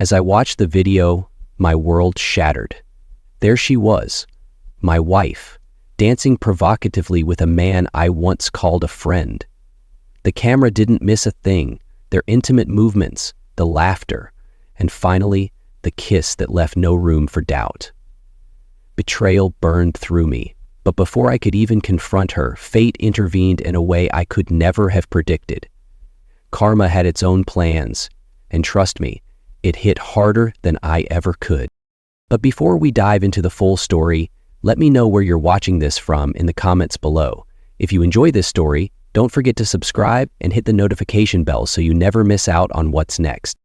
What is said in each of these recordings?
As I watched the video, my world shattered. There she was, my wife, dancing provocatively with a man I once called a friend. The camera didn't miss a thing, their intimate movements, the laughter, and finally, the kiss that left no room for doubt. Betrayal burned through me, but before I could even confront her, fate intervened in a way I could never have predicted. Karma had its own plans, and trust me, it hit harder than I ever could. But before we dive into the full story, let me know where you're watching this from in the comments below. If you enjoy this story, don't forget to subscribe and hit the notification bell so you never miss out on what's next.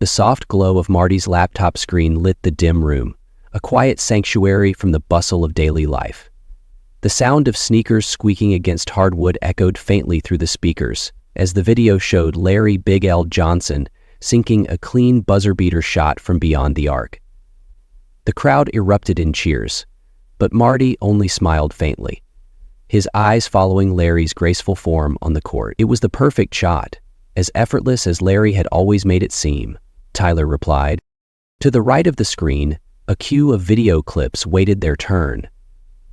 The soft glow of Marty's laptop screen lit the dim room, a quiet sanctuary from the bustle of daily life. The sound of sneakers squeaking against hardwood echoed faintly through the speakers as the video showed Larry Big L Johnson sinking a clean buzzer-beater shot from beyond the arc. The crowd erupted in cheers, but Marty only smiled faintly, his eyes following Larry's graceful form on the court. It was the perfect shot, as effortless as Larry had always made it seem, Tyler replied. To the right of the screen, a queue of video clips waited their turn.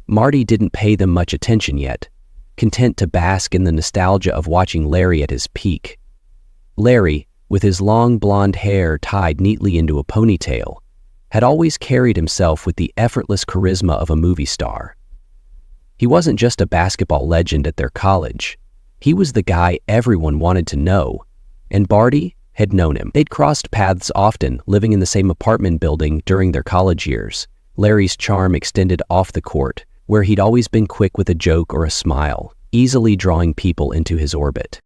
Marty didn't pay them much attention yet, content to bask in the nostalgia of watching Larry at his peak. Larry, with his long blonde hair tied neatly into a ponytail, had always carried himself with the effortless charisma of a movie star. He wasn't just a basketball legend at their college. He was the guy everyone wanted to know, and Barty had known him. They'd crossed paths often, living in the same apartment building during their college years. Larry's charm extended off the court, where he'd always been quick with a joke or a smile, easily drawing people into his orbit.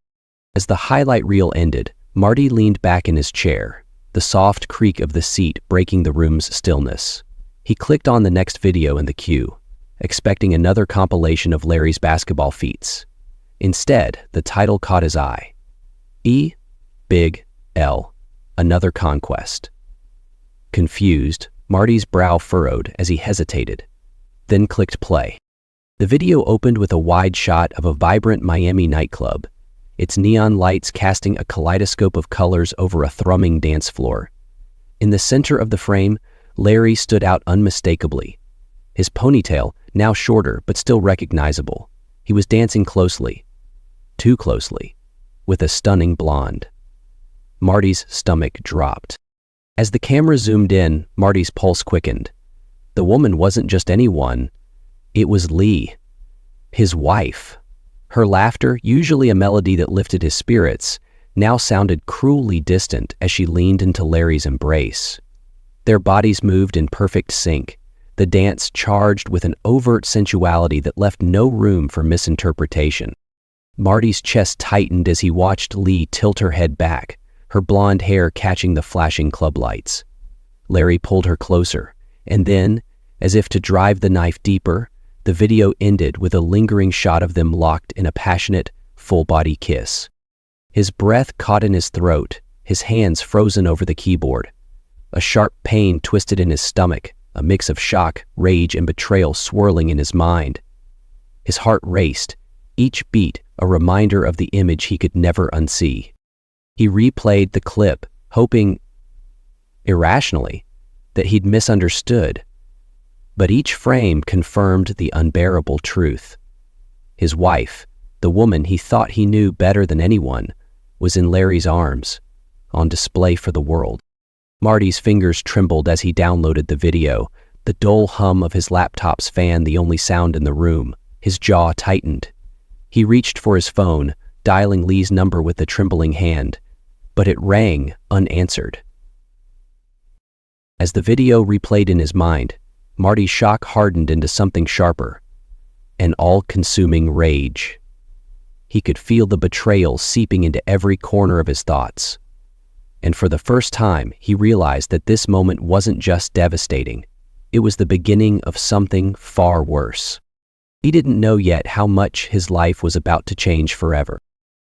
As the highlight reel ended, Marty leaned back in his chair, the soft creak of the seat breaking the room's stillness. He clicked on the next video in the queue, expecting another compilation of Larry's basketball feats. Instead, the title caught his eye. E. Big L. Another Conquest. Confused, Marty's brow furrowed as he hesitated, then clicked play. The video opened with a wide shot of a vibrant Miami nightclub, its neon lights casting a kaleidoscope of colors over a thrumming dance floor. In the center of the frame, Larry stood out unmistakably. His ponytail, now shorter but still recognizable, he was dancing closely, too closely, with a stunning blonde. Marty's stomach dropped. As the camera zoomed in, Marty's pulse quickened. The woman wasn't just anyone, it was Lee, his wife. Her laughter, usually a melody that lifted his spirits, now sounded cruelly distant as she leaned into Larry's embrace. Their bodies moved in perfect sync, the dance charged with an overt sensuality that left no room for misinterpretation. Marty's chest tightened as he watched Lee tilt her head back, her blonde hair catching the flashing club lights. Larry pulled her closer, and then, as if to drive the knife deeper, the video ended with a lingering shot of them locked in a passionate, full-body kiss. His breath caught in his throat, his hands frozen over the keyboard. A sharp pain twisted in his stomach, a mix of shock, rage, and betrayal swirling in his mind. His heart raced, each beat a reminder of the image he could never unsee. He replayed the clip, hoping, irrationally, that he'd misunderstood. But each frame confirmed the unbearable truth. His wife, the woman he thought he knew better than anyone, was in Larry's arms, on display for the world. Marty's fingers trembled as he downloaded the video, the dull hum of his laptop's fan the only sound in the room. His jaw tightened. He reached for his phone, dialing Lee's number with a trembling hand, but it rang unanswered. As the video replayed in his mind, Marty's shock hardened into something sharper, an all-consuming rage. He could feel the betrayal seeping into every corner of his thoughts. And for the first time, he realized that this moment wasn't just devastating. It was the beginning of something far worse. He didn't know yet how much his life was about to change forever.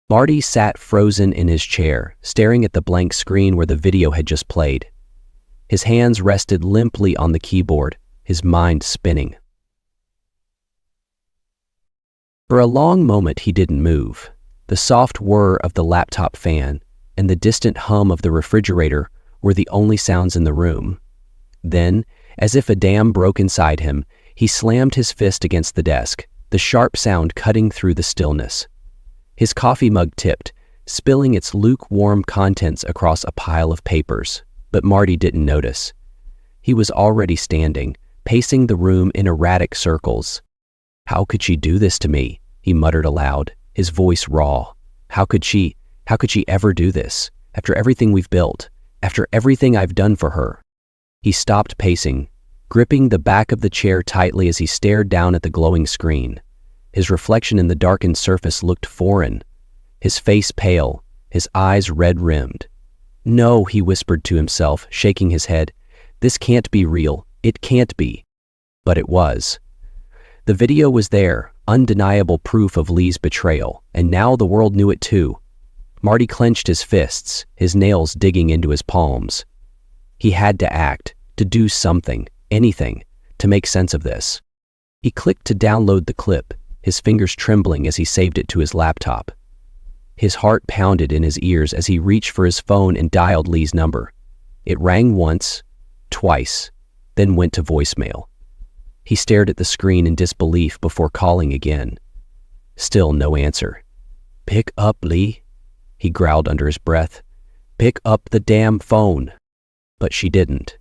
Marty sat frozen in his chair, staring at the blank screen where the video had just played. His hands rested limply on the keyboard, his mind spinning. For a long moment he didn't move. The soft whir of the laptop fan and the distant hum of the refrigerator were the only sounds in the room. Then, as if a dam broke inside him, he slammed his fist against the desk, the sharp sound cutting through the stillness. His coffee mug tipped, spilling its lukewarm contents across a pile of papers, but Marty didn't notice. He was already standing, pacing the room in erratic circles. "How could she do this to me?" he muttered aloud, his voice raw. How could she ever do this? After everything we've built, after everything I've done for her. He stopped pacing, gripping the back of the chair tightly as he stared down at the glowing screen. His reflection in the darkened surface looked foreign, his face pale, his eyes red-rimmed. "No," he whispered to himself, shaking his head. "This can't be real. It can't be." But it was. The video was there, undeniable proof of Lee's betrayal, and now the world knew it too. Marty clenched his fists, his nails digging into his palms. He had to act, to do something, anything, to make sense of this. He clicked to download the clip, his fingers trembling as he saved it to his laptop. His heart pounded in his ears as he reached for his phone and dialed Lee's number. It rang once, twice, then went to voicemail. He stared at the screen in disbelief before calling again. Still no answer. "Pick up, Lee," he growled under his breath. "Pick up the damn phone." But she didn't.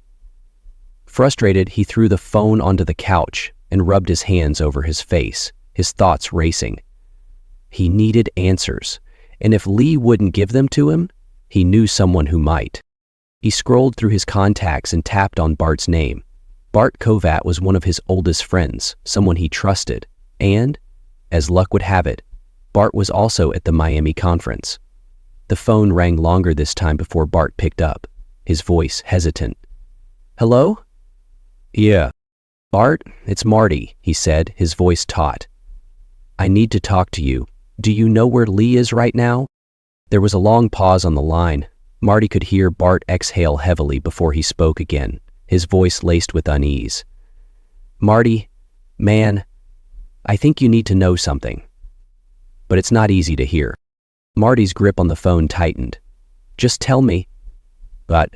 Frustrated, he threw the phone onto the couch and rubbed his hands over his face, his thoughts racing. He needed answers, and if Lee wouldn't give them to him, he knew someone who might. He scrolled through his contacts and tapped on Bart's name. Bart Kovat was one of his oldest friends, someone he trusted, and, as luck would have it, Bart was also at the Miami conference. The phone rang longer this time before Bart picked up, his voice hesitant. "Hello?" "Yeah." "Bart, it's Marty," he said, his voice taut. "I need to talk to you. Do you know where Lee is right now?" There was a long pause on the line. Marty could hear Bart exhale heavily before he spoke again, his voice laced with unease. "Marty, man, I think you need to know something." But it's not easy to hear. Marty's grip on the phone tightened. "Just tell me." But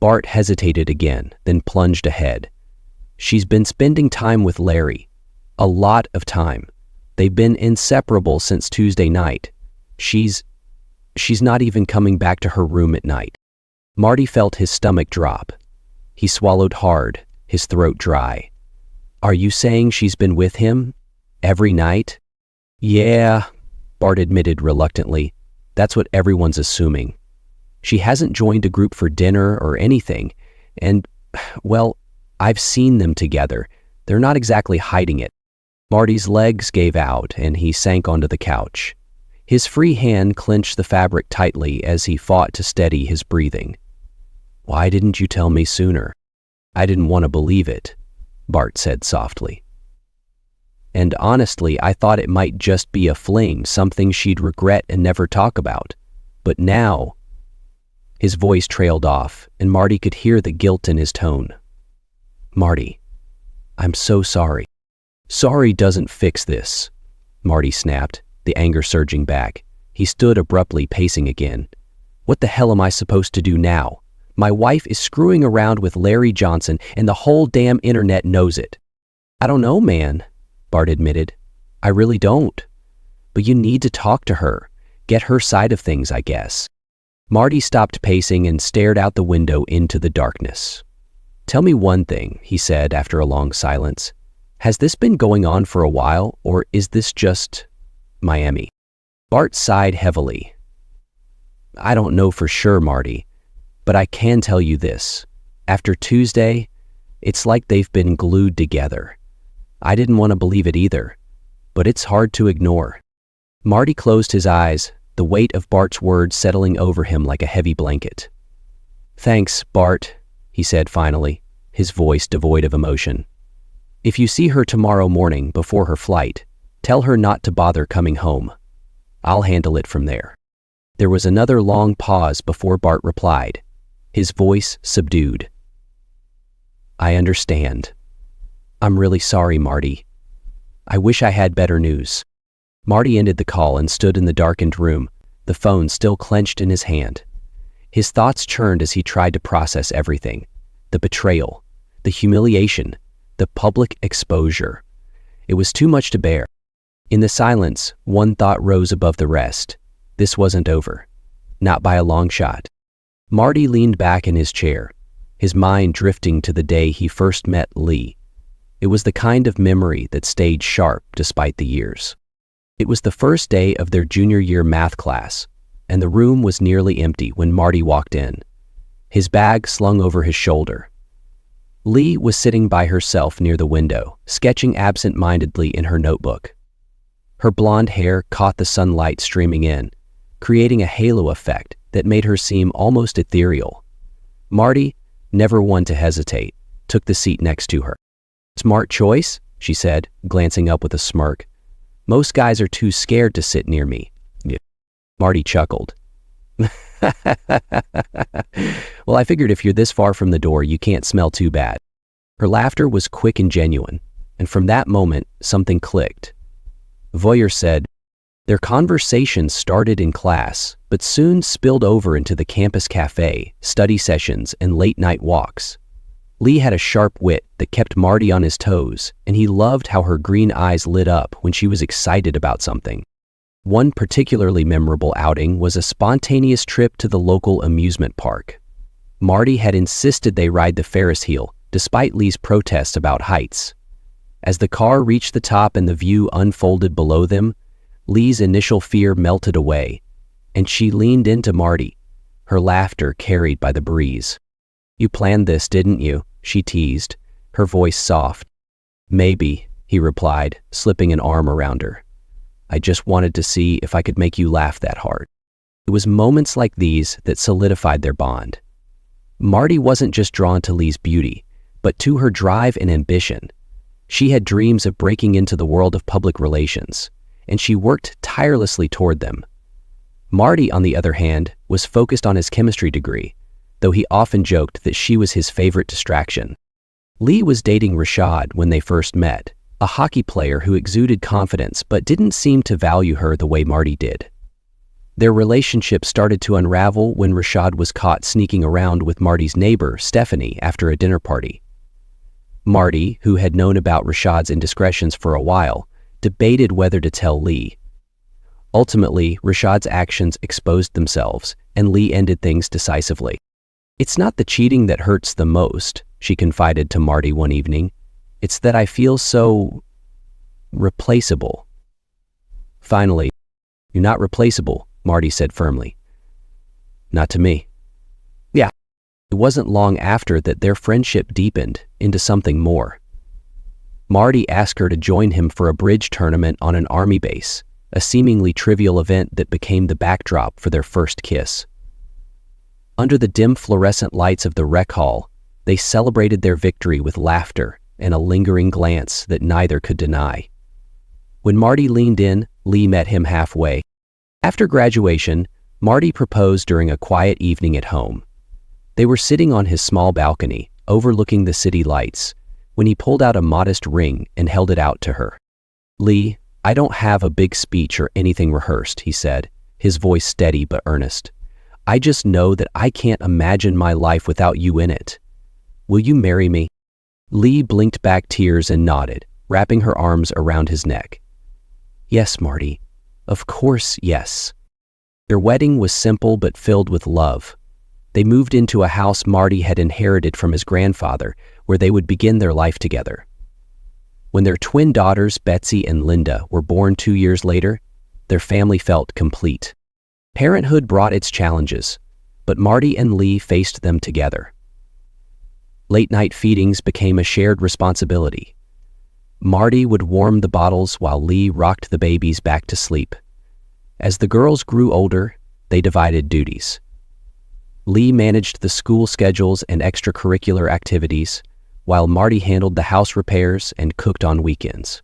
Bart hesitated again, then plunged ahead. "She's been spending time with Larry. A lot of time. They've been inseparable since Tuesday night. She's not even coming back to her room at night." Marty felt his stomach drop. He swallowed hard, his throat dry. "Are you saying she's been with him? Every night?" "Yeah," Bart admitted reluctantly. "That's what everyone's assuming. She hasn't joined a group for dinner or anything, and, well, I've seen them together. They're not exactly hiding it." Marty's legs gave out, and he sank onto the couch. His free hand clenched the fabric tightly as he fought to steady his breathing. "Why didn't you tell me sooner?" "I didn't want to believe it," Bart said softly. "And honestly, I thought it might just be a fling, something she'd regret and never talk about. But now..." His voice trailed off, and Marty could hear the guilt in his tone. "Marty, I'm so sorry." "Sorry doesn't fix this," Marty snapped, the anger surging back. He stood abruptly, pacing again. "What the hell am I supposed to do now? My wife is screwing around with Larry Johnson, and the whole damn internet knows it." "I don't know, man," Bart admitted. "I really don't. But you need to talk to her. Get her side of things, I guess." Marty stopped pacing and stared out the window into the darkness. "Tell me one thing," he said after a long silence. "Has this been going on for a while, or is this just Miami?" Bart sighed heavily. "I don't know for sure, Marty, but I can tell you this. After Tuesday, it's like they've been glued together. I didn't want to believe it either, but it's hard to ignore." Marty closed his eyes, the weight of Bart's words settling over him like a heavy blanket. "Thanks, Bart," he said finally, his voice devoid of emotion. "If you see her tomorrow morning before her flight, tell her not to bother coming home. I'll handle it from there." There was another long pause before Bart replied, his voice subdued. "I understand. I'm really sorry, Marty. I wish I had better news." Marty ended the call and stood in the darkened room, the phone still clenched in his hand. His thoughts churned as he tried to process everything: the betrayal, the humiliation, the public exposure. It was too much to bear. In the silence, one thought rose above the rest. This wasn't over. Not by a long shot. Marty leaned back in his chair, his mind drifting to the day he first met Lee. It was the kind of memory that stayed sharp despite the years. It was the first day of their junior year math class, and the room was nearly empty when Marty walked in, his bag slung over his shoulder. Lee was sitting by herself near the window, sketching absent-mindedly in her notebook. Her blonde hair caught the sunlight streaming in, creating a halo effect that made her seem almost ethereal. Marty, never one to hesitate, took the seat next to her. "Smart choice," she said, glancing up with a smirk. "Most guys are too scared to sit near me." Yeah. Marty chuckled. "Well, I figured if you're this far from the door, you can't smell too bad." Her laughter was quick and genuine, and from that moment, something clicked. Voyer said, "Their conversation started in class, but soon spilled over into the campus cafe, study sessions, and late-night walks." Lee had a sharp wit that kept Marty on his toes, and he loved how her green eyes lit up when she was excited about something. One particularly memorable outing was a spontaneous trip to the local amusement park. Marty had insisted they ride the Ferris wheel, despite Lee's protests about heights. As the car reached the top and the view unfolded below them, Lee's initial fear melted away, and she leaned into Marty, her laughter carried by the breeze. "You planned this, didn't you?" she teased, her voice soft. "Maybe," he replied, slipping an arm around her. "I just wanted to see if I could make you laugh that hard." It was moments like these that solidified their bond. Marty wasn't just drawn to Lee's beauty, but to her drive and ambition. She had dreams of breaking into the world of public relations, and she worked tirelessly toward them. Marty, on the other hand, was focused on his chemistry degree, though he often joked that she was his favorite distraction. Lee was dating Rashad when they first met, a hockey player who exuded confidence but didn't seem to value her the way Marty did. Their relationship started to unravel when Rashad was caught sneaking around with Marty's neighbor, Stephanie, after a dinner party. Marty, who had known about Rashad's indiscretions for a while, debated whether to tell Lee. Ultimately, Rashad's actions exposed themselves, and Lee ended things decisively. "It's not the cheating that hurts the most," she confided to Marty one evening. "It's that I feel so replaceable." Finally, "You're not replaceable," Marty said firmly. "Not to me." Yeah. It wasn't long after that their friendship deepened into something more. Marty asked her to join him for a bridge tournament on an army base, a seemingly trivial event that became the backdrop for their first kiss. Under the dim fluorescent lights of the rec hall, they celebrated their victory with laughter and a lingering glance that neither could deny. When Marty leaned in, Lee met him halfway. After graduation, Marty proposed during a quiet evening at home. They were sitting on his small balcony, overlooking the city lights, when he pulled out a modest ring and held it out to her. "Lee, I don't have a big speech or anything rehearsed," he said, his voice steady but earnest. "I just know that I can't imagine my life without you in it. Will you marry me?" Lee blinked back tears and nodded, wrapping her arms around his neck. "Yes, Marty. Of course, yes." Their wedding was simple but filled with love. They moved into a house Marty had inherited from his grandfather, where they would begin their life together. When their twin daughters, Betsy and Linda, were born 2 years later, their family felt complete. Parenthood brought its challenges, but Marty and Lee faced them together. Late-night feedings became a shared responsibility. Marty would warm the bottles while Lee rocked the babies back to sleep. As the girls grew older, they divided duties. Lee managed the school schedules and extracurricular activities, while Marty handled the house repairs and cooked on weekends.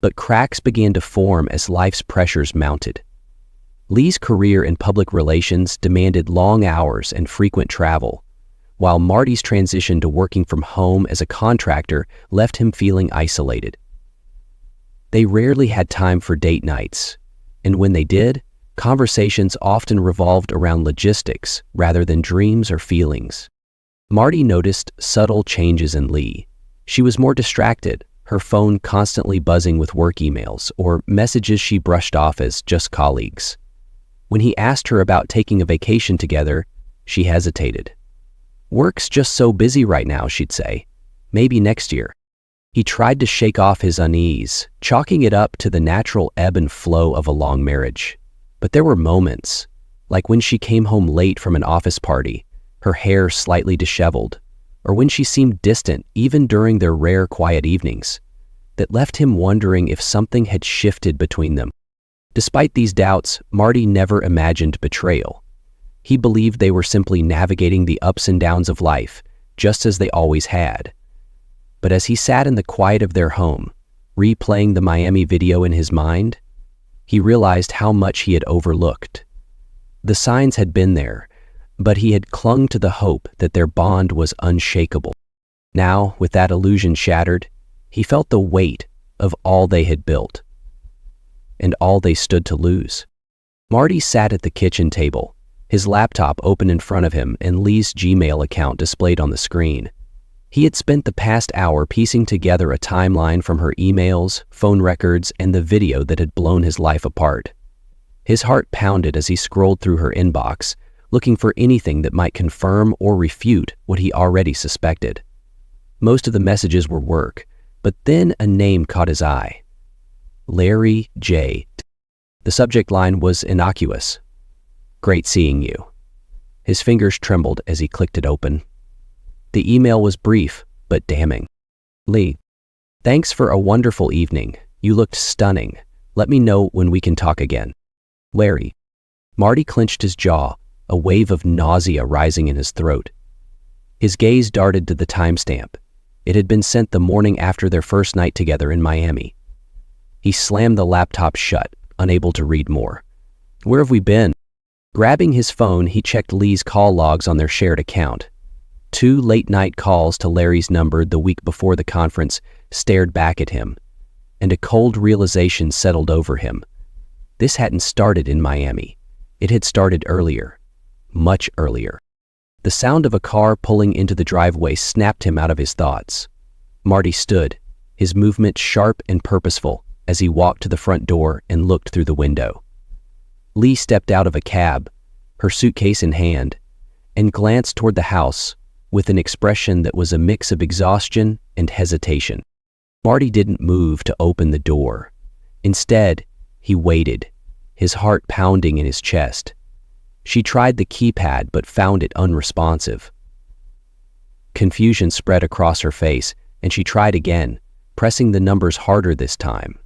But cracks began to form as life's pressures mounted. Lee's career in public relations demanded long hours and frequent travel, while Marty's transition to working from home as a contractor left him feeling isolated. They rarely had time for date nights, and when they did, Conversations often revolved around logistics rather than dreams or feelings. Marty noticed subtle changes in Lee. She was more distracted, her phone constantly buzzing with work emails or messages she brushed off as just colleagues. When he asked her about taking a vacation together, she hesitated. "Work's just so busy right now," she'd say. "Maybe next year." He tried to shake off his unease, chalking it up to the natural ebb and flow of a long marriage. But there were moments, like when she came home late from an office party, her hair slightly disheveled, or when she seemed distant even during their rare quiet evenings, that left him wondering if something had shifted between them. Despite these doubts, Marty never imagined betrayal. He believed they were simply navigating the ups and downs of life, just as they always had. But as he sat in the quiet of their home, replaying the Miami video in his mind, he realized how much he had overlooked. The signs had been there, but he had clung to the hope that their bond was unshakable. Now, with that illusion shattered, he felt the weight of all they had built, and all they stood to lose. Marty sat at the kitchen table, his laptop open in front of him and Lee's Gmail account displayed on the screen. He had spent the past hour piecing together a timeline from her emails, phone records, and the video that had blown his life apart. His heart pounded as he scrolled through her inbox, looking for anything that might confirm or refute what he already suspected. Most of the messages were work, but then a name caught his eye. Larry J. The subject line was innocuous. "Great seeing you." His fingers trembled as he clicked it open. The email was brief, but damning. "Lee, thanks for a wonderful evening. You looked stunning. Let me know when we can talk again. Larry." Marty clenched his jaw, a wave of nausea rising in his throat. His gaze darted to the timestamp. It had been sent the morning after their first night together in Miami. He slammed the laptop shut, unable to read more. "Where have we been?" Grabbing his phone, he checked Lee's call logs on their shared account. 2 late-night calls to Larry's number the week before the conference stared back at him, and a cold realization settled over him. This hadn't started in Miami. It had started earlier, much earlier. The sound of a car pulling into the driveway snapped him out of his thoughts. Marty stood, his movement sharp and purposeful, as he walked to the front door and looked through the window. Lee stepped out of a cab, her suitcase in hand, and glanced toward the house with an expression that was a mix of exhaustion and hesitation. Marty didn't move to open the door. Instead, he waited, his heart pounding in his chest. She tried the keypad but found it unresponsive. Confusion spread across her face, and she tried again, pressing the numbers harder this time.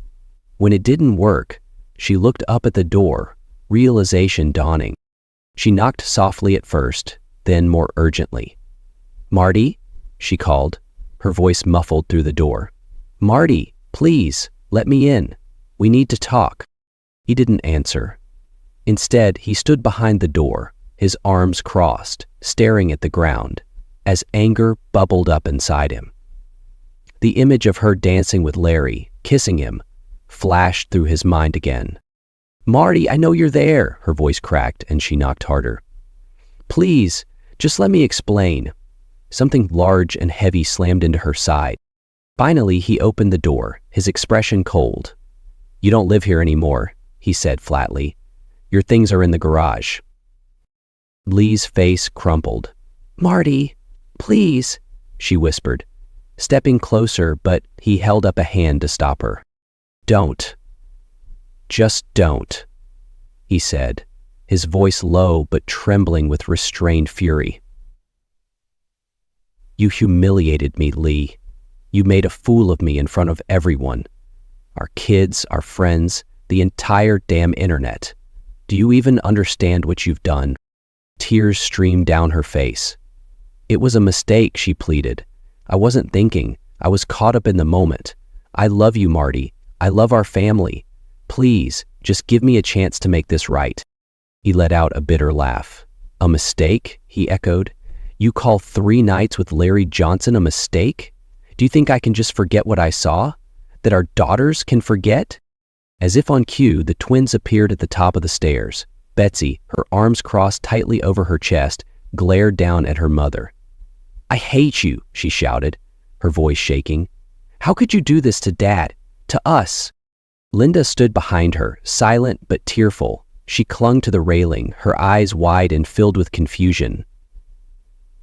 When it didn't work, she looked up at the door, realization dawning. She knocked softly at first, then more urgently. "Marty?" she called, her voice muffled through the door. "Marty, please, let me in. We need to talk." He didn't answer. Instead, he stood behind the door, his arms crossed, staring at the ground, as anger bubbled up inside him. The image of her dancing with Larry, kissing him, flashed through his mind again. "Marty, I know you're there," her voice cracked, and she knocked harder. "Please, just let me explain." Something large and heavy slammed into her side. Finally, he opened the door, his expression cold. "You don't live here anymore," he said flatly. "Your things are in the garage." Lee's face crumpled. "Marty, please," she whispered, stepping closer, but he held up a hand to stop her. "Don't. Just don't," he said, his voice low but trembling with restrained fury. "You humiliated me, Lee. You made a fool of me in front of everyone. Our kids, our friends, the entire damn internet. Do you even understand what you've done?" Tears streamed down her face. "It was a mistake," she pleaded. "I wasn't thinking. I was caught up in the moment. I love you, Marty. I love our family. Please, just give me a chance to make this right." He let out a bitter laugh. "A mistake?" he echoed. "You call 3 nights with Larry Johnson a mistake? Do you think I can just forget what I saw? That our daughters can forget?" As if on cue, the twins appeared at the top of the stairs. Betsy, her arms crossed tightly over her chest, glared down at her mother. "I hate you," she shouted, her voice shaking. "How could you do this to Dad? To us?" Linda stood behind her, silent but tearful. She clung to the railing, her eyes wide and filled with confusion.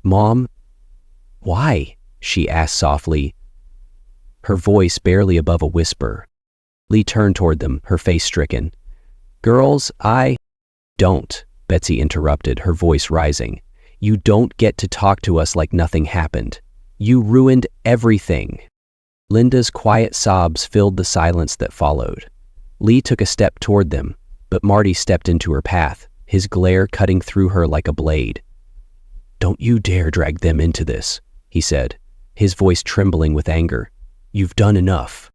"Mom, why?" she asked softly, her voice barely above a whisper. Lee turned toward them, her face stricken. "Girls, Don't," Betsy interrupted, her voice rising. "You don't get to talk to us like nothing happened. You ruined everything." Linda's quiet sobs filled the silence that followed. Lee took a step toward them, but Marty stepped into her path, his glare cutting through her like a blade. "Don't you dare drag them into this," he said, his voice trembling with anger. "You've done enough."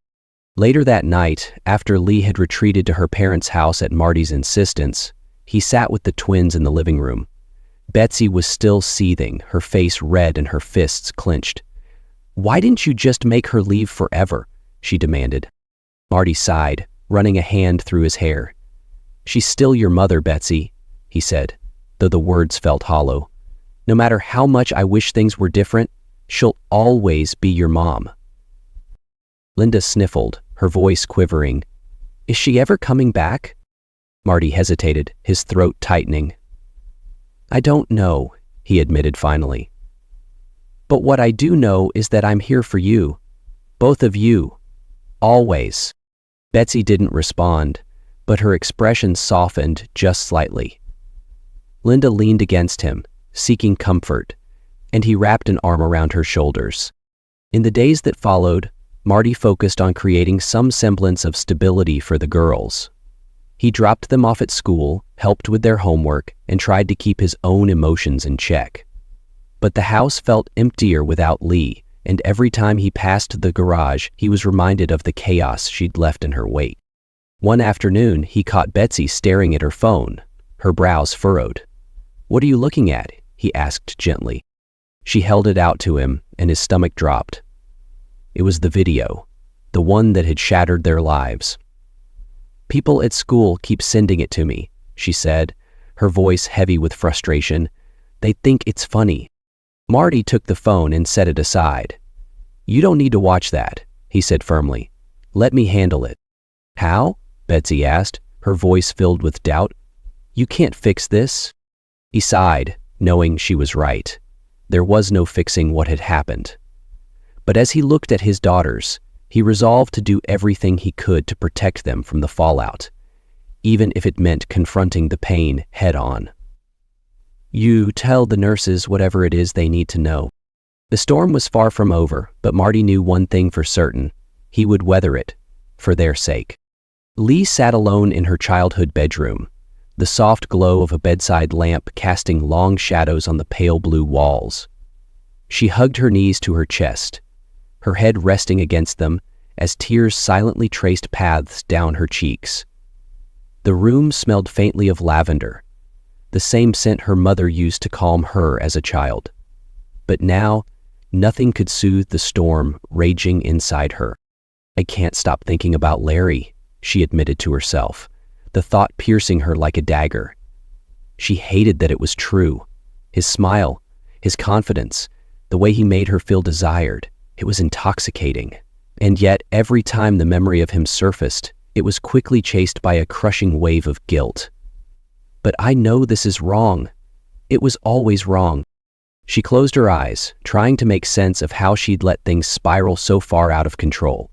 Later that night, after Lee had retreated to her parents' house at Marty's insistence, he sat with the twins in the living room. Betsy was still seething, her face red and her fists clenched. "Why didn't you just make her leave forever?" she demanded. Marty sighed, running a hand through his hair. "She's still your mother, Betsy," he said, though the words felt hollow. "No matter how much I wish things were different, she'll always be your mom." Linda sniffled, her voice quivering. "Is she ever coming back?" Marty hesitated, his throat tightening. "I don't know," he admitted finally. "But what I do know is that I'm here for you. Both of you. Always." Betsy didn't respond, but her expression softened just slightly. Linda leaned against him, seeking comfort, and he wrapped an arm around her shoulders. In the days that followed, Marty focused on creating some semblance of stability for the girls. He dropped them off at school, helped with their homework, and tried to keep his own emotions in check. But the house felt emptier without Lee, and every time he passed the garage, he was reminded of the chaos she'd left in her wake. One afternoon, he caught Betsy staring at her phone, her brows furrowed. "What are you looking at?" he asked gently. She held it out to him, and his stomach dropped. It was the video, the one that had shattered their lives. "People at school keep sending it to me," she said, her voice heavy with frustration. "They think it's funny." Marty took the phone and set it aside. "You don't need to watch that," he said firmly. "Let me handle it." "How?" Betsy asked, her voice filled with doubt. "You can't fix this." He sighed, knowing she was right. There was no fixing what had happened. But as he looked at his daughters, he resolved to do everything he could to protect them from the fallout, even if it meant confronting the pain head-on. "You tell the nurses whatever it is they need to know." The storm was far from over, but Marty knew one thing for certain. He would weather it, for their sake. Lee sat alone in her childhood bedroom, the soft glow of a bedside lamp casting long shadows on the pale blue walls. She hugged her knees to her chest, her head resting against them as tears silently traced paths down her cheeks. The room smelled faintly of lavender, the same scent her mother used to calm her as a child. But now, nothing could soothe the storm raging inside her. "I can't stop thinking about Larry," she admitted to herself, the thought piercing her like a dagger. She hated that it was true. His smile, his confidence, the way he made her feel desired, it was intoxicating. And yet, every time the memory of him surfaced, it was quickly chased by a crushing wave of guilt. "But I know this is wrong. It was always wrong." She closed her eyes, trying to make sense of how she'd let things spiral so far out of control.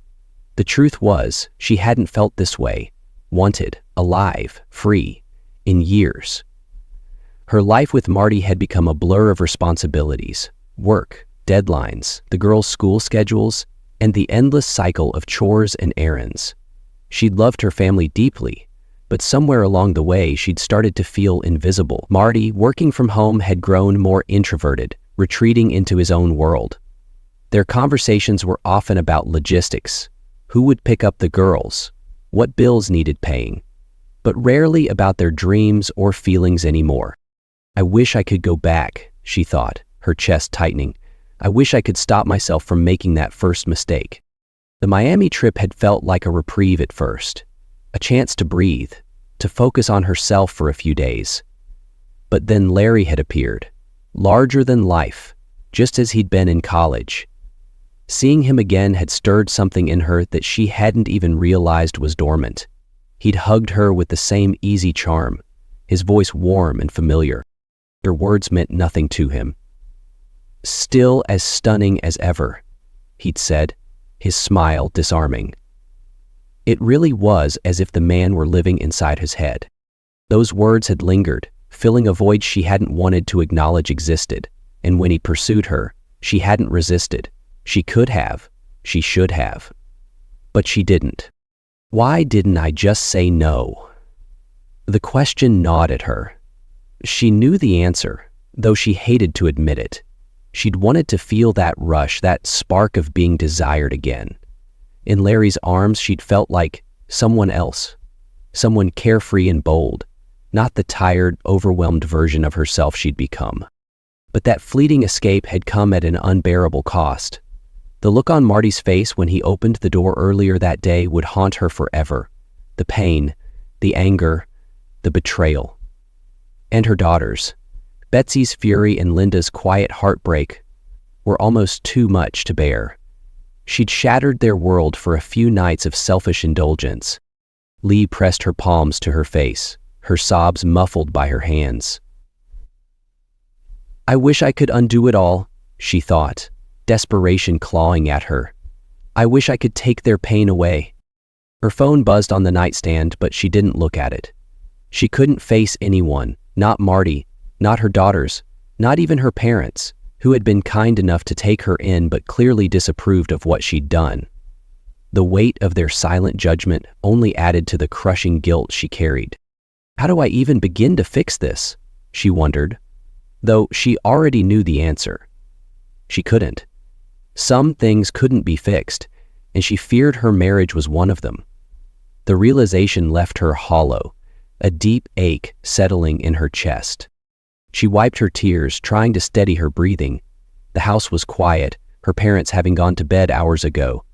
The truth was, she hadn't felt this way, wanted, alive, free, in years. Her life with Marty had become a blur of responsibilities, work, deadlines, the girls' school schedules, and the endless cycle of chores and errands. She'd loved her family deeply, but somewhere along the way she'd started to feel invisible. Marty, working from home, had grown more introverted, retreating into his own world. Their conversations were often about logistics, who would pick up the girls, what bills needed paying, but rarely about their dreams or feelings anymore. "I wish I could go back," she thought, her chest tightening. "I wish I could stop myself from making that first mistake." The Miami trip had felt like a reprieve at first. a chance to breathe, to focus on herself for a few days. But then Larry had appeared, larger than life, just as he'd been in college. Seeing him again had stirred something in her that she hadn't even realized was dormant. He'd hugged her with the same easy charm, his voice warm and familiar. Her words meant nothing to him. "Still as stunning as ever," he'd said, his smile disarming. It really was as if the man were living inside his head. Those words had lingered, filling a void she hadn't wanted to acknowledge existed, and when he pursued her, she hadn't resisted. She could have, she should have. But she didn't. Why didn't I just say no? The question gnawed at her. She knew the answer, though she hated to admit it. She'd wanted to feel that rush, that spark of being desired again. In Larry's arms, she'd felt like someone else, someone carefree and bold, not the tired, overwhelmed version of herself she'd become. But that fleeting escape had come at an unbearable cost. The look on Marty's face when he opened the door earlier that day would haunt her forever. The pain, the anger, the betrayal. And her daughters, Betsy's fury and Linda's quiet heartbreak, were almost too much to bear. She'd shattered their world for a few nights of selfish indulgence. Lee pressed her palms to her face, her sobs muffled by her hands. "I wish I could undo it all," she thought, desperation clawing at her. "I wish I could take their pain away." Her phone buzzed on the nightstand, but she didn't look at it. She couldn't face anyone, not Marty, not her daughters, not even her parents, who had been kind enough to take her in but clearly disapproved of what she'd done. The weight of their silent judgment only added to the crushing guilt she carried. How do I even begin to fix this? She wondered, though she already knew the answer. She couldn't. Some things couldn't be fixed, and she feared her marriage was one of them. The realization left her hollow, a deep ache settling in her chest. She wiped her tears, trying to steady her breathing. The house was quiet, her parents having gone to bed hours ago.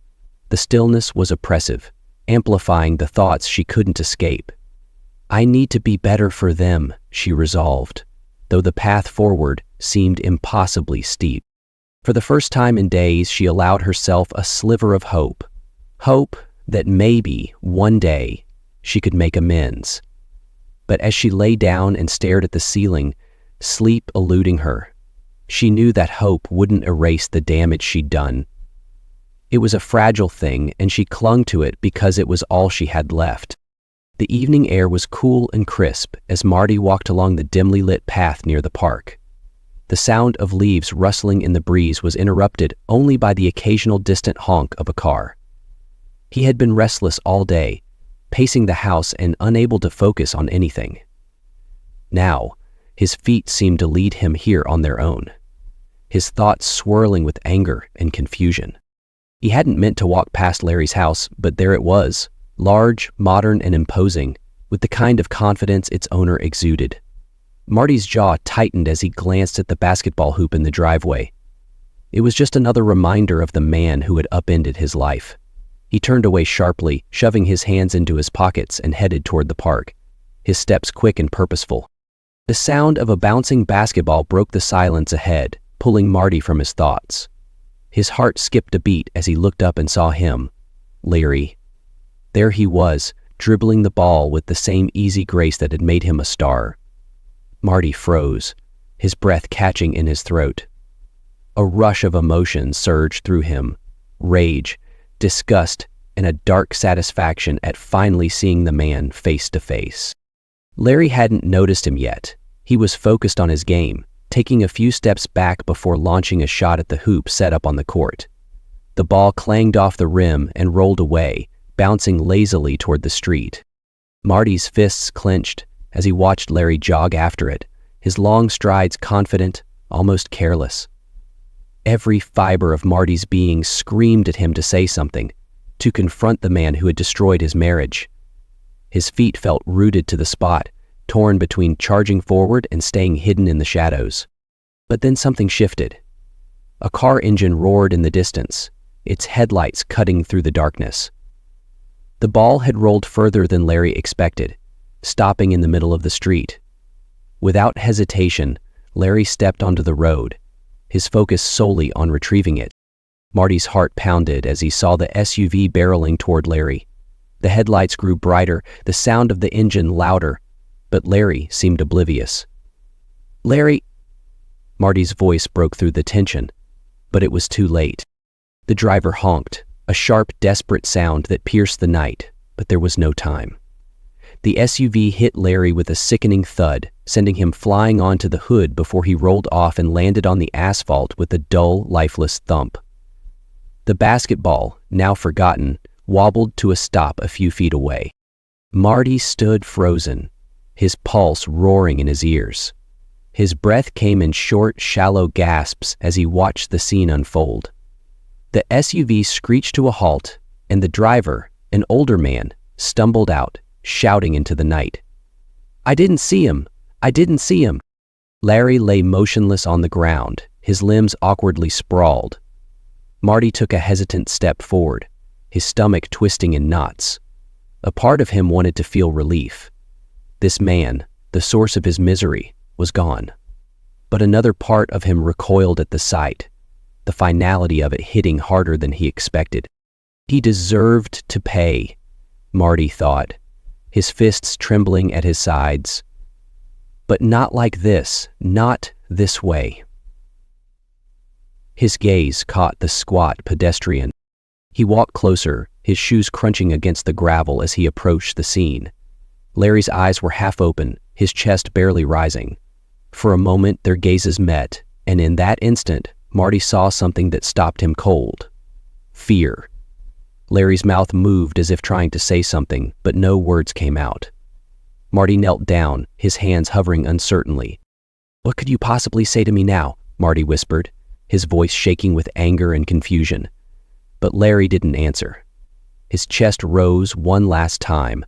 The stillness was oppressive, amplifying the thoughts she couldn't escape. "I need to be better for them," she resolved, though the path forward seemed impossibly steep. For the first time in days, she allowed herself a sliver of hope. Hope that maybe, one day, she could make amends. But as she lay down and stared at the ceiling, sleep eluding her, she knew that hope wouldn't erase the damage she'd done. It was a fragile thing, and she clung to it because it was all she had left. The evening air was cool and crisp as Marty walked along the dimly lit path near the park. The sound of leaves rustling in the breeze was interrupted only by the occasional distant honk of a car. He had been restless all day, pacing the house and unable to focus on anything. Now, his feet seemed to lead him here on their own, his thoughts swirling with anger and confusion. He hadn't meant to walk past Larry's house, but there it was, large, modern, and imposing, with the kind of confidence its owner exuded. Marty's jaw tightened as he glanced at the basketball hoop in the driveway. It was just another reminder of the man who had upended his life. He turned away sharply, shoving his hands into his pockets and headed toward the park, his steps quick and purposeful. The sound of a bouncing basketball broke the silence ahead, pulling Marty from his thoughts. His heart skipped a beat as he looked up and saw him, Larry. There he was, dribbling the ball with the same easy grace that had made him a star. Marty froze, his breath catching in his throat. A rush of emotion surged through him, rage, disgust, and a dark satisfaction at finally seeing the man face to face. Larry hadn't noticed him yet. He was focused on his game, taking a few steps back before launching a shot at the hoop set up on the court. The ball clanged off the rim and rolled away, bouncing lazily toward the street. Marty's fists clenched as he watched Larry jog after it, his long strides confident, almost careless. Every fiber of Marty's being screamed at him to say something, to confront the man who had destroyed his marriage. His feet felt rooted to the spot, torn between charging forward and staying hidden in the shadows. But then something shifted. A car engine roared in the distance, its headlights cutting through the darkness. The ball had rolled further than Larry expected, stopping in the middle of the street. Without hesitation, Larry stepped onto the road, his focus solely on retrieving it. Marty's heart pounded as he saw the SUV barreling toward Larry. The headlights grew brighter, the sound of the engine louder, but Larry seemed oblivious. "Larry!" Marty's voice broke through the tension, but it was too late. The driver honked, a sharp, desperate sound that pierced the night, but there was no time. The SUV hit Larry with a sickening thud, sending him flying onto the hood before he rolled off and landed on the asphalt with a dull, lifeless thump. The basketball, now forgotten, wobbled to a stop a few feet away. Marty stood frozen, his pulse roaring in his ears. His breath came in short, shallow gasps as he watched the scene unfold. The SUV screeched to a halt, and the driver, an older man, stumbled out, shouting into the night. "I didn't see him! I didn't see him!" Larry lay motionless on the ground, his limbs awkwardly sprawled. Marty took a hesitant step forward, his stomach twisting in knots. A part of him wanted to feel relief. This man, the source of his misery, was gone. But another part of him recoiled at the sight, the finality of it hitting harder than he expected. He deserved to pay, Marty thought, his fists trembling at his sides. But not like this, not this way. His gaze caught the squat pedestrian. He walked closer, his shoes crunching against the gravel as he approached the scene. Larry's eyes were half open, his chest barely rising. For a moment, their gazes met, and in that instant, Marty saw something that stopped him cold. Fear. Larry's mouth moved as if trying to say something, but no words came out. Marty knelt down, his hands hovering uncertainly. "What could you possibly say to me now?" Marty whispered, his voice shaking with anger and confusion. But Larry didn't answer. His chest rose one last time,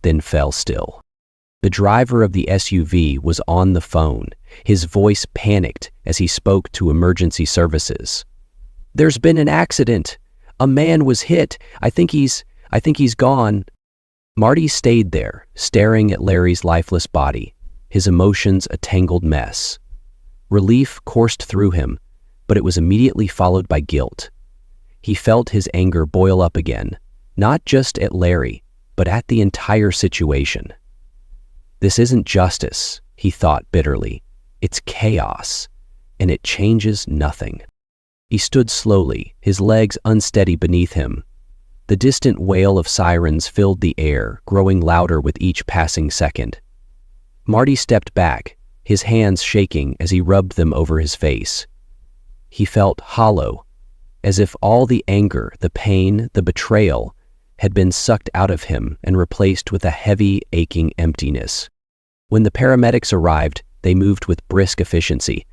then fell still. The driver of the SUV was on the phone, his voice panicked as he spoke to emergency services. "There's been an accident. A man was hit. I think he's gone." Marty stayed there, staring at Larry's lifeless body, his emotions a tangled mess. Relief coursed through him, but it was immediately followed by guilt. He felt his anger boil up again, not just at Larry, but at the entire situation. This isn't justice, he thought bitterly. It's chaos, and it changes nothing. He stood slowly, his legs unsteady beneath him. The distant wail of sirens filled the air, growing louder with each passing second. Marty stepped back, his hands shaking as he rubbed them over his face. He felt hollow, as if all the anger, the pain, the betrayal had been sucked out of him and replaced with a heavy, aching emptiness. When the paramedics arrived, they moved with brisk efficiency,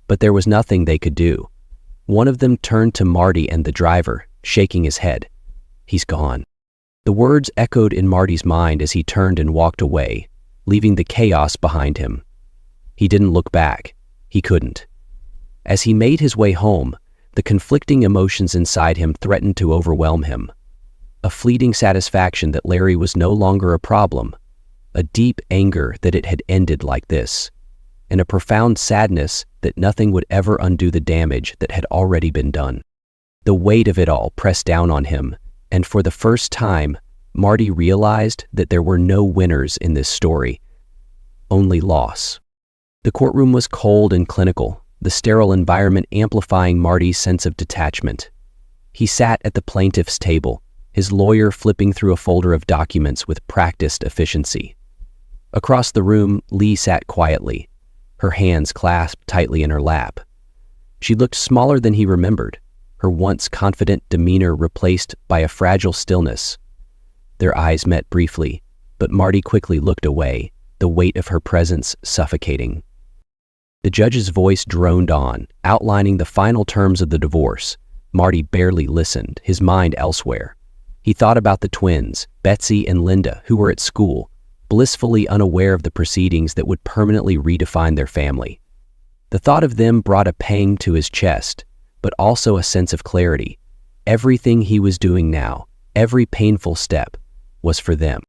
but there was nothing they could do. One of them turned to Marty and the driver, shaking his head. "He's gone." The words echoed in Marty's mind as he turned and walked away, leaving the chaos behind him. He didn't look back. He couldn't. As he made his way home, the conflicting emotions inside him threatened to overwhelm him. A fleeting satisfaction that Larry was no longer a problem, a deep anger that it had ended like this, and a profound sadness that nothing would ever undo the damage that had already been done. The weight of it all pressed down on him, and for the first time, Marty realized that there were no winners in this story, only loss. The courtroom was cold and clinical, the sterile environment amplifying Marty's sense of detachment. He sat at the plaintiff's table, his lawyer flipping through a folder of documents with practiced efficiency. Across the room, Lee sat quietly, her hands clasped tightly in her lap. She looked smaller than he remembered, her once confident demeanor replaced by a fragile stillness. Their eyes met briefly, but Marty quickly looked away, the weight of her presence suffocating. The judge's voice droned on, outlining the final terms of the divorce. Marty barely listened, his mind elsewhere. He thought about the twins, Betsy and Linda, who were at school, blissfully unaware of the proceedings that would permanently redefine their family. The thought of them brought a pang to his chest, but also a sense of clarity. Everything he was doing now, every painful step, was for them.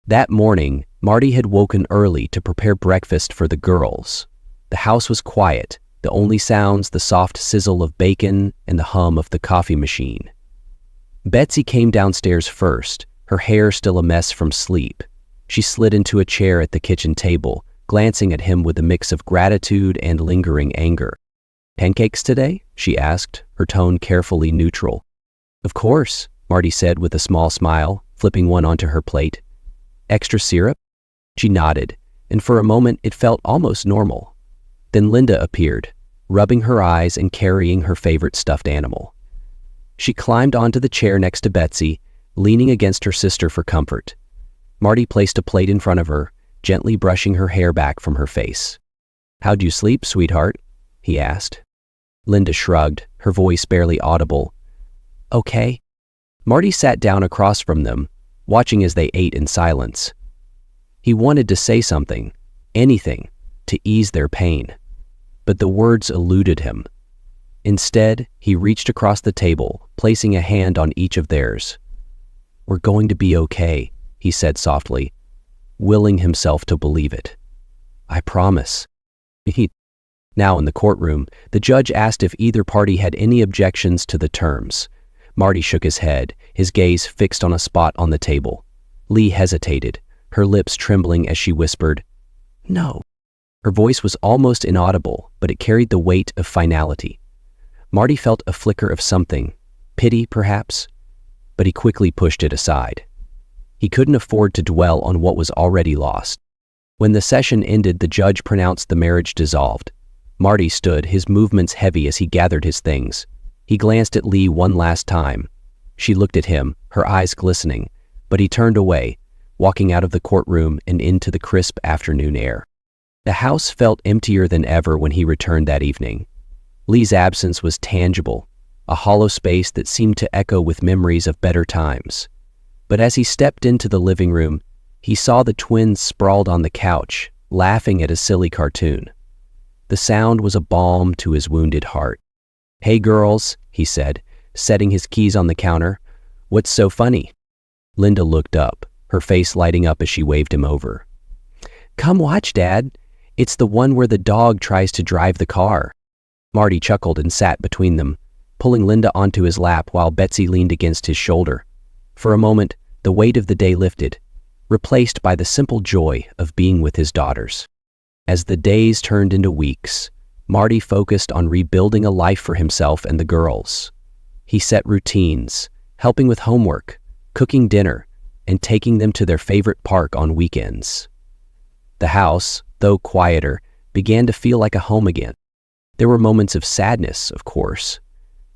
That morning, Marty had woken early to prepare breakfast for the girls. The house was quiet, the only sounds the soft sizzle of bacon and the hum of the coffee machine. Betsy came downstairs first, her hair still a mess from sleep. She slid into a chair at the kitchen table, glancing at him with a mix of gratitude and lingering anger. "Pancakes today?" she asked, her tone carefully neutral. "Of course," Marty said with a small smile, flipping one onto her plate. "Extra syrup?" She nodded, and for a moment it felt almost normal. Then Linda appeared, rubbing her eyes and carrying her favorite stuffed animal. She climbed onto the chair next to Betsy, leaning against her sister for comfort. Marty placed a plate in front of her, gently brushing her hair back from her face. "How'd you sleep, sweetheart?" he asked. Linda shrugged, her voice barely audible. "Okay." Marty sat down across from them, watching as they ate in silence. He wanted to say something, anything, to ease their pain, but the words eluded him. Instead, he reached across the table, placing a hand on each of theirs. "We're going to be okay," he said softly, willing himself to believe it. "I promise." Now in the courtroom, the judge asked if either party had any objections to the terms. Marty shook his head, his gaze fixed on a spot on the table. Lee hesitated, her lips trembling as she whispered, "No." Her voice was almost inaudible, but it carried the weight of finality. Marty felt a flicker of something, pity perhaps, but he quickly pushed it aside. He couldn't afford to dwell on what was already lost. When the session ended, the judge pronounced the marriage dissolved. Marty stood, his movements heavy as he gathered his things. He glanced at Lee one last time. She looked at him, her eyes glistening, but he turned away, walking out of the courtroom and into the crisp afternoon air. The house felt emptier than ever when he returned that evening. Lee's absence was tangible, a hollow space that seemed to echo with memories of better times. But as he stepped into the living room, he saw the twins sprawled on the couch, laughing at a silly cartoon. The sound was a balm to his wounded heart. "Hey girls," he said, setting his keys on the counter. "What's so funny?" Linda looked up, her face lighting up as she waved him over. "Come watch, Dad. It's the one where the dog tries to drive the car." Marty chuckled and sat between them, pulling Linda onto his lap while Betsy leaned against his shoulder. For a moment, the weight of the day lifted, replaced by the simple joy of being with his daughters. As the days turned into weeks, Marty focused on rebuilding a life for himself and the girls. He set routines, helping with homework, cooking dinner, and taking them to their favorite park on weekends. The house, though quieter, began to feel like a home again. There were moments of sadness, of course,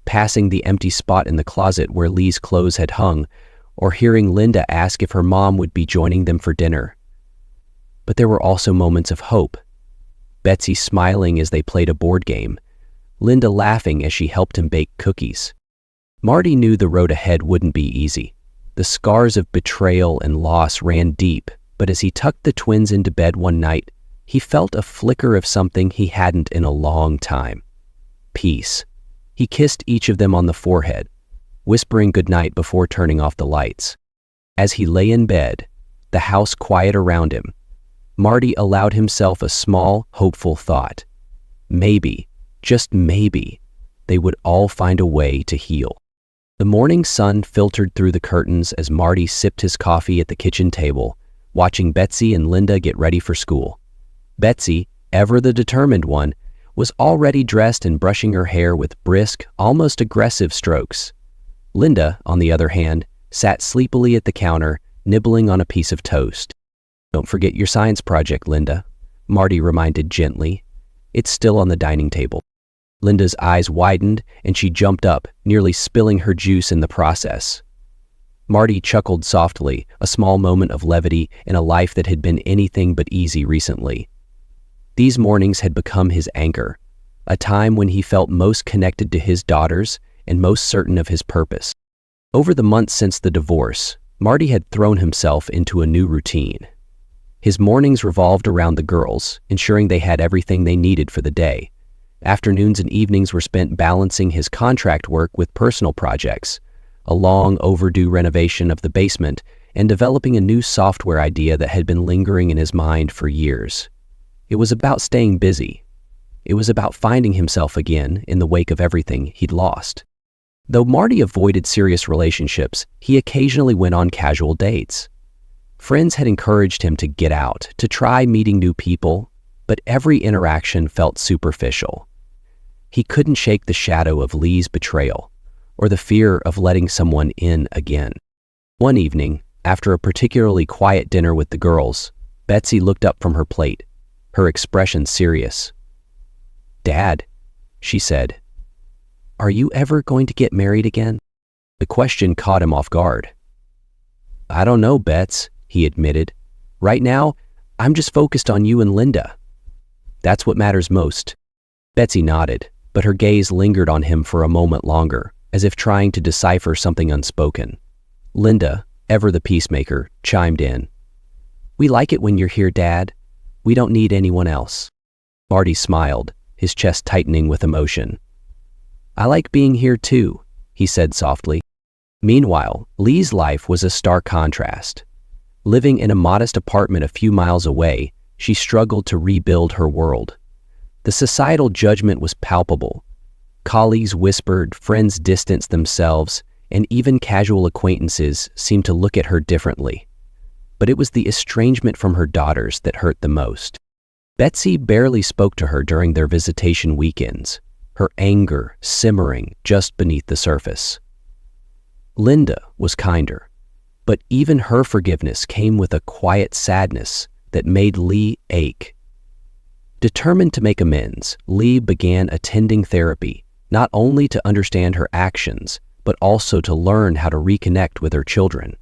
passing the empty spot in the closet where Lee's clothes had hung, or hearing Linda ask if her mom would be joining them for dinner. But there were also moments of hope. Betsy smiling as they played a board game, Linda laughing as she helped him bake cookies. Marty knew the road ahead wouldn't be easy. The scars of betrayal and loss ran deep, but as he tucked the twins into bed one night, he felt a flicker of something he hadn't in a long time. Peace. He kissed each of them on the forehead, whispering goodnight before turning off the lights. As he lay in bed, the house quiet around him, Marty allowed himself a small, hopeful thought. Maybe, just maybe, they would all find a way to heal. The morning sun filtered through the curtains as Marty sipped his coffee at the kitchen table, watching Betsy and Linda get ready for school. Betsy, ever the determined one, was already dressed and brushing her hair with brisk, almost aggressive strokes. Linda, on the other hand, sat sleepily at the counter, nibbling on a piece of toast. "Don't forget your science project, Linda," Marty reminded gently. "It's still on the dining table." Linda's eyes widened and she jumped up, nearly spilling her juice in the process. Marty chuckled softly, a small moment of levity in a life that had been anything but easy recently. These mornings had become his anchor, a time when he felt most connected to his daughters and most certain of his purpose. Over the months since the divorce, Marty had thrown himself into a new routine. His mornings revolved around the girls, ensuring they had everything they needed for the day. Afternoons and evenings were spent balancing his contract work with personal projects, a long overdue renovation of the basement, and developing a new software idea that had been lingering in his mind for years. It was about staying busy. It was about finding himself again in the wake of everything he'd lost. Though Marty avoided serious relationships, he occasionally went on casual dates. Friends had encouraged him to get out, to try meeting new people, but every interaction felt superficial. He couldn't shake the shadow of Lee's betrayal, or the fear of letting someone in again. One evening, after a particularly quiet dinner with the girls, Betsy looked up from her plate, her expression serious. "Dad," she said, "are you ever going to get married again?" The question caught him off guard. "I don't know, Bets," he admitted. "Right now, I'm just focused on you and Linda. That's what matters most." Betsy nodded, but her gaze lingered on him for a moment longer, as if trying to decipher something unspoken. Linda, ever the peacemaker, chimed in. "We like it when you're here, Dad. We don't need anyone else." Marty smiled, his chest tightening with emotion. "I like being here too," he said softly. Meanwhile, Lee's life was a stark contrast. Living in a modest apartment a few miles away, she struggled to rebuild her world. The societal judgment was palpable. Colleagues whispered, friends distanced themselves, and even casual acquaintances seemed to look at her differently. But it was the estrangement from her daughters that hurt the most. Betsy barely spoke to her during their visitation weekends, her anger simmering just beneath the surface. Linda was kinder, but even her forgiveness came with a quiet sadness that made Lee ache. Determined to make amends, Lee began attending therapy, not only to understand her actions, but also to learn how to reconnect with her children.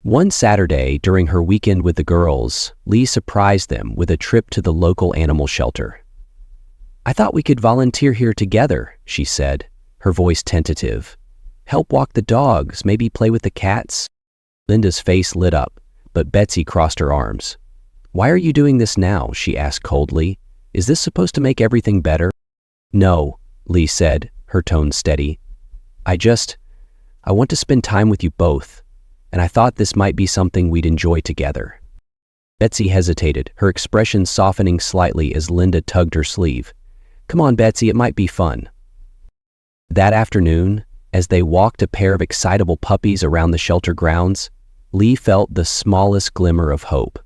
One Saturday during her weekend with the girls, Lee surprised them with a trip to the local animal shelter. "I thought we could volunteer here together," she said, her voice tentative. "Help walk the dogs, maybe play with the cats." Linda's face lit up, but Betsy crossed her arms. "Why are you doing this now?" she asked coldly. "Is this supposed to make everything better?" "No," Lee said, her tone steady. I want to spend time with you both, and I thought this might be something we'd enjoy together." Betsy hesitated, her expression softening slightly as Linda tugged her sleeve. "Come on, Betsy, it might be fun." That afternoon, as they walked a pair of excitable puppies around the shelter grounds, Lee felt the smallest glimmer of hope.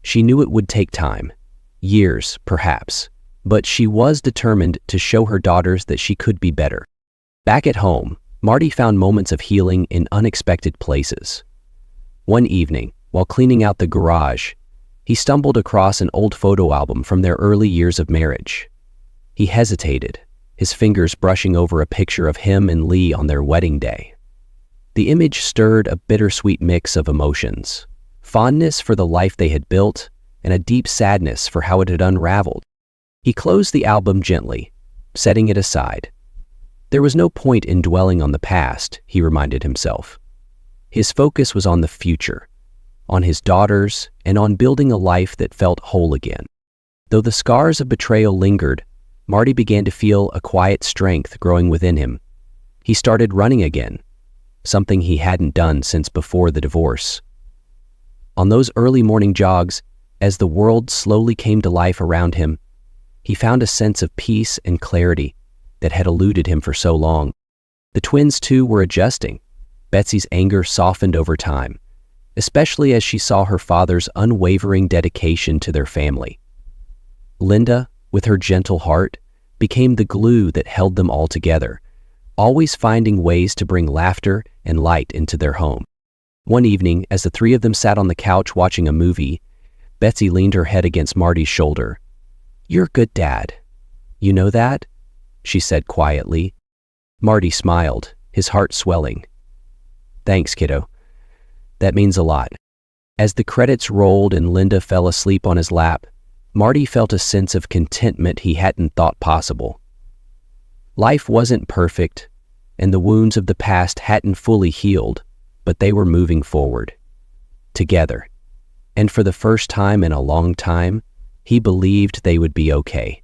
She knew it would take time, years perhaps, but she was determined to show her daughters that she could be better. Back at home, Marty found moments of healing in unexpected places. One evening, while cleaning out the garage, he stumbled across an old photo album from their early years of marriage. He hesitated, his fingers brushing over a picture of him and Lee on their wedding day. The image stirred a bittersweet mix of emotions, fondness for the life they had built, and a deep sadness for how it had unraveled. He closed the album gently, setting it aside. There was no point in dwelling on the past, he reminded himself. His focus was on the future, on his daughters, and on building a life that felt whole again. Though the scars of betrayal lingered, Marty began to feel a quiet strength growing within him. He started running again, something he hadn't done since before the divorce. On those early morning jogs, as the world slowly came to life around him, he found a sense of peace and clarity that had eluded him for so long. The twins, too, were adjusting. Betsy's anger softened over time, especially as she saw her father's unwavering dedication to their family. Linda, with her gentle heart, became the glue that held them all together, always finding ways to bring laughter and light into their home. One evening, as the three of them sat on the couch watching a movie, Betsy leaned her head against Marty's shoulder. "You're a good dad. You know that?" she said quietly. Marty smiled, his heart swelling. "Thanks, kiddo. That means a lot." As the credits rolled and Linda fell asleep on his lap, Marty felt a sense of contentment he hadn't thought possible. Life wasn't perfect, and the wounds of the past hadn't fully healed, but they were moving forward, together. And for the first time in a long time, he believed they would be okay.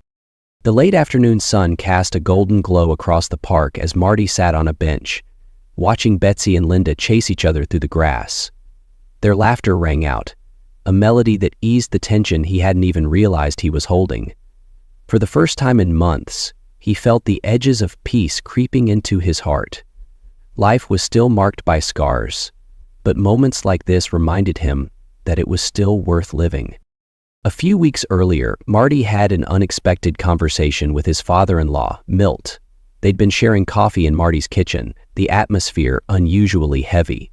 The late afternoon sun cast a golden glow across the park as Marty sat on a bench, watching Betsy and Linda chase each other through the grass. Their laughter rang out, a melody that eased the tension he hadn't even realized he was holding. For the first time in months, he felt the edges of peace creeping into his heart. Life was still marked by scars, but moments like this reminded him that it was still worth living. A few weeks earlier, Marty had an unexpected conversation with his father-in-law, Milt. They'd been sharing coffee in Marty's kitchen, the atmosphere unusually heavy.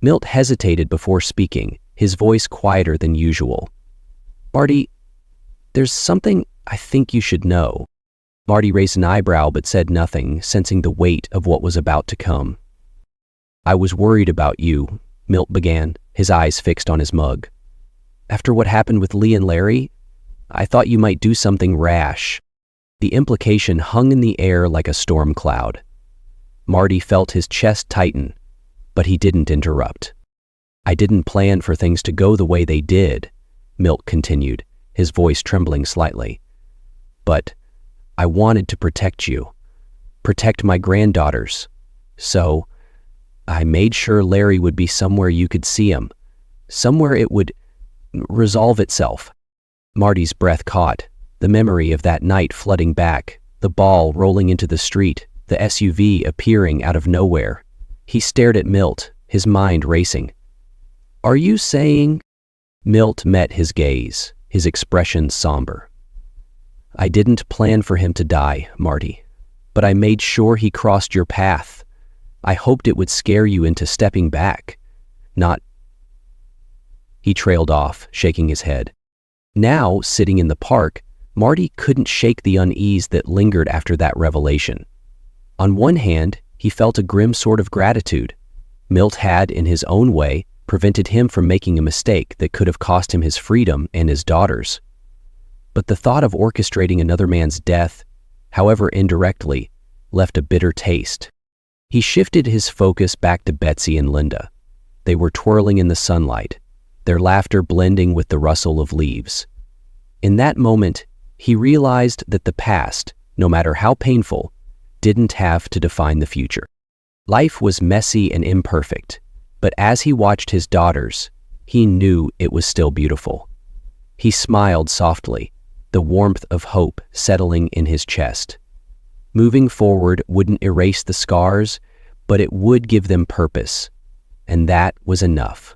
Milt hesitated before speaking, his voice quieter than usual. "Marty, there's something I think you should know." Marty raised an eyebrow but said nothing, sensing the weight of what was about to come. "I was worried about you," Milt began, his eyes fixed on his mug. "After what happened with Lee and Larry, I thought you might do something rash." The implication hung in the air like a storm cloud. Marty felt his chest tighten, but he didn't interrupt. "I didn't plan for things to go the way they did," Milt continued, his voice trembling slightly. "But I wanted to protect you, protect my granddaughters. So I made sure Larry would be somewhere you could see him, somewhere it would resolve itself." Marty's breath caught, the memory of that night flooding back, the ball rolling into the street, the SUV appearing out of nowhere. He stared at Milt, his mind racing. "Are you saying—" Milt met his gaze, his expression somber. "I didn't plan for him to die, Marty, but I made sure he crossed your path. I hoped it would scare you into stepping back, not—" He trailed off, shaking his head. Now, sitting in the park, Marty couldn't shake the unease that lingered after that revelation. On one hand, he felt a grim sort of gratitude. Milt had, in his own way, prevented him from making a mistake that could have cost him his freedom and his daughters. But the thought of orchestrating another man's death, however indirectly, left a bitter taste. He shifted his focus back to Betsy and Linda. They were twirling in the sunlight, their laughter blending with the rustle of leaves. In that moment, he realized that the past, no matter how painful, didn't have to define the future. Life was messy and imperfect, but as he watched his daughters, he knew it was still beautiful. He smiled softly, the warmth of hope settling in his chest. Moving forward wouldn't erase the scars, but it would give them purpose, and that was enough.